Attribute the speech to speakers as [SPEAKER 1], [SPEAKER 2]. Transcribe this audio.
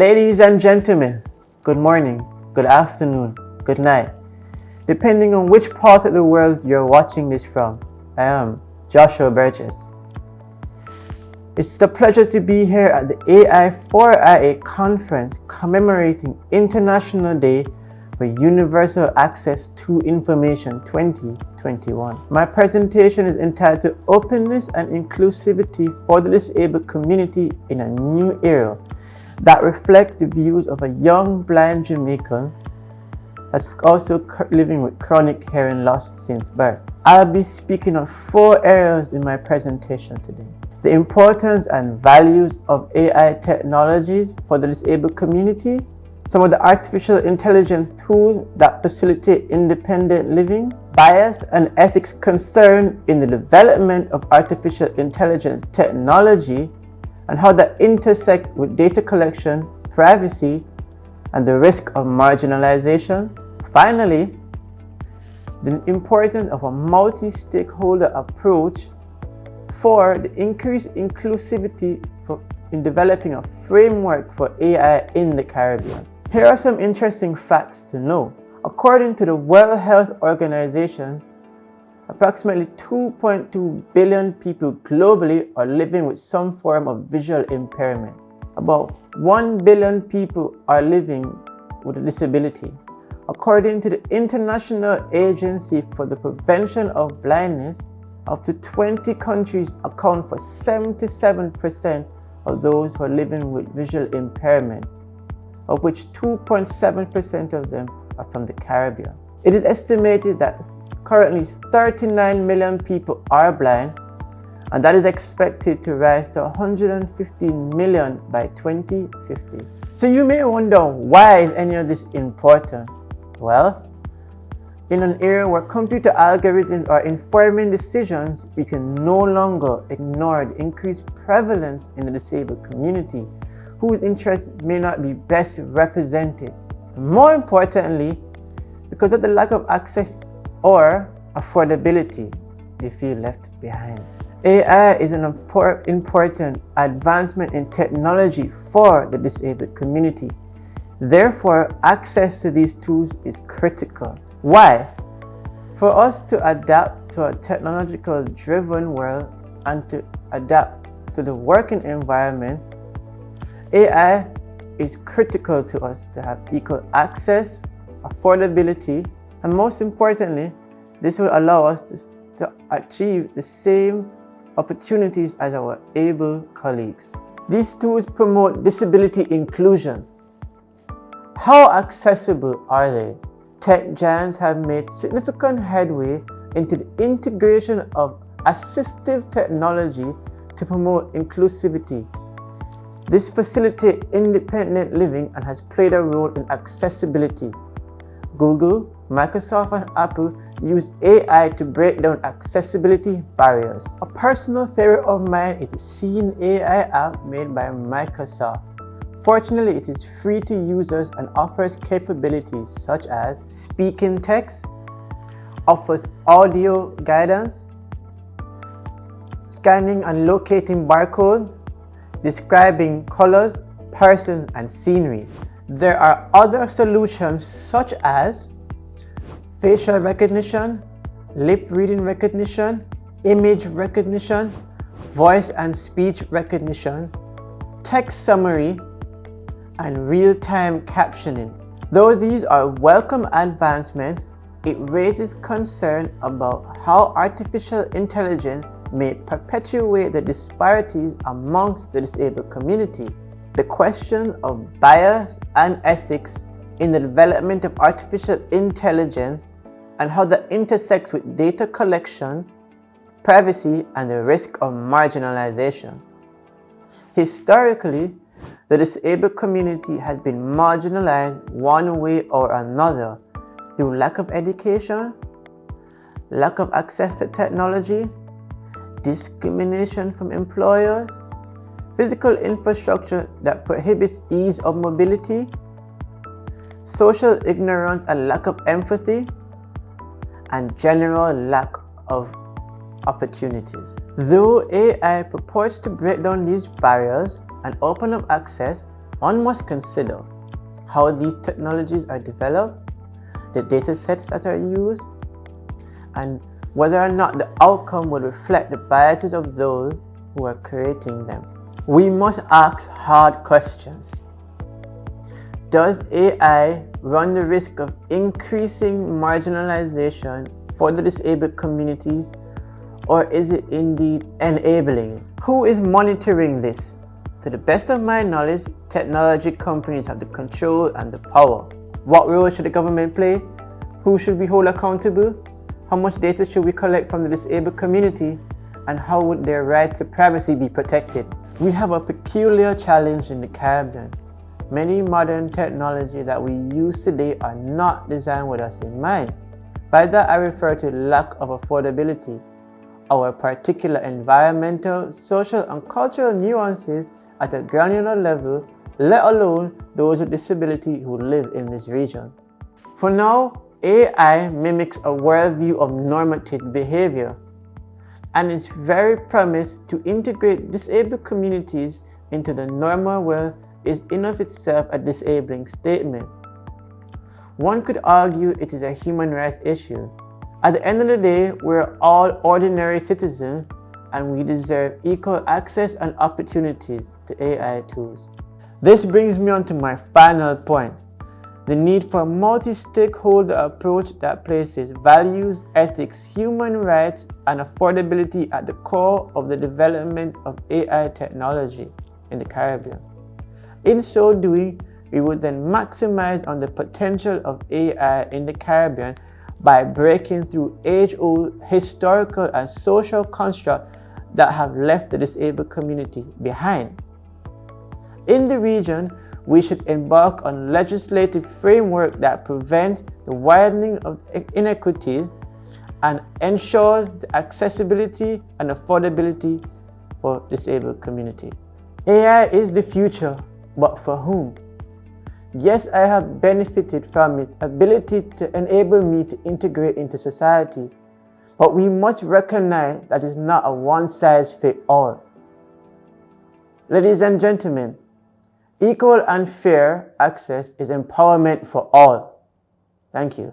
[SPEAKER 1] Ladies and gentlemen, good morning, good afternoon, good night, depending on which part of the world you're watching this from. I am Joshua Burgess. It's a pleasure to be here at the AI for IA conference commemorating International Day for Universal Access to Information 2021. My presentation is entitled Openness and Inclusivity for the Disabled Community in a New Era that reflect the views of a young blind Jamaican that's also living with chronic hearing loss since birth. I'll be speaking on 4 areas in my presentation today. The importance and values of AI technologies for the disabled community, some of the artificial intelligence tools that facilitate independent living, bias and ethics concerned in the development of artificial intelligence technology, and how that intersects with data collection, privacy, and the risk of marginalization. Finally, the importance of a multi-stakeholder approach for the increased inclusivity in developing a framework for AI in the Caribbean. Here are some interesting facts to know. According to the World Health Organization, approximately 2.2 billion people globally are living with some form of visual impairment. About 1 billion people are living with a disability. According to the International Agency for the Prevention of Blindness, up to 20 countries account for 77% of those who are living with visual impairment, of which 2.7% of them are from the Caribbean. It is estimated that currently 39 million people are blind, and that is expected to rise to 150 million by 2050. So you may wonder, why is any of this important? Well, in an era where computer algorithms are informing decisions, we can no longer ignore the increased prevalence in the disabled community, whose interests may not be best represented. More importantly, because of the lack of access or affordability, they feel left behind. AI is an important advancement in technology for the disabled community. Therefore, access to these tools is critical. Why? For us to adapt to a technological driven world and to adapt to the working environment, AI is critical to us to have equal access, affordability, and most importantly, this will allow us to achieve the same opportunities as our able colleagues. These tools promote disability inclusion. How accessible are they? Tech giants have made significant headway into the integration of assistive technology to promote inclusivity. This facilitates independent living and has played a role in accessibility. Google, Microsoft, and Apple use AI to break down accessibility barriers. A personal favorite of mine is the Scene AI app made by Microsoft. Fortunately, it is free to users and offers capabilities such as speaking text, offers audio guidance, scanning and locating barcodes, describing colors, persons, and scenery. There are other solutions such as facial recognition, lip reading recognition, image recognition, voice and speech recognition, text summary, and real-time captioning. Though these are welcome advancements, it raises concern about how artificial intelligence may perpetuate the disparities amongst the disabled community. The question of bias and ethics in the development of artificial intelligence and how that intersects with data collection, privacy, and the risk of marginalization. Historically, the disabled community has been marginalized one way or another through lack of education, lack of access to technology, discrimination from employers, physical infrastructure that prohibits ease of mobility, social ignorance and lack of empathy, and general lack of opportunities. Though AI purports to break down these barriers and open up access, One must consider how these technologies are developed, the data sets that are used, and whether or not the outcome will reflect the biases of those who are creating them. We must ask hard questions. Does AI run the risk of increasing marginalization for the disabled communities, or is it indeed enabling? Who is monitoring this? To the best of my knowledge, technology companies have the control and the power. What role should the government play? Who should we hold accountable? How much data should we collect from the disabled community? And how would their rights to privacy be protected? We have a peculiar challenge in the Caribbean. Many modern technology that we use today are not designed with us in mind. By that I refer to lack of affordability. Our particular environmental, social, and cultural nuances at a granular level, let alone those with disability who live in this region. For now, AI mimics a worldview of normative behavior, and its very premise to integrate disabled communities into the normal world is in of itself a disabling statement. One could argue it is a human rights issue. At the end of the day, we're all ordinary citizens and we deserve equal access and opportunities to AI tools. This brings me on to my final point, the need for a multi-stakeholder approach that places values, ethics, human rights, and affordability at the core of the development of AI technology in the Caribbean. In so doing, we would then maximize on the potential of AI in the Caribbean by breaking through age-old historical and social constructs that have left the disabled community behind. In the region, we should embark on legislative framework that prevents the widening of inequity and ensures the accessibility and affordability for disabled community. AI is the future, but for whom? Yes, I have benefited from its ability to enable me to integrate into society, but we must recognize that it's not a one-size-fits-all. Ladies and gentlemen, equal and fair access is empowerment for all. Thank you.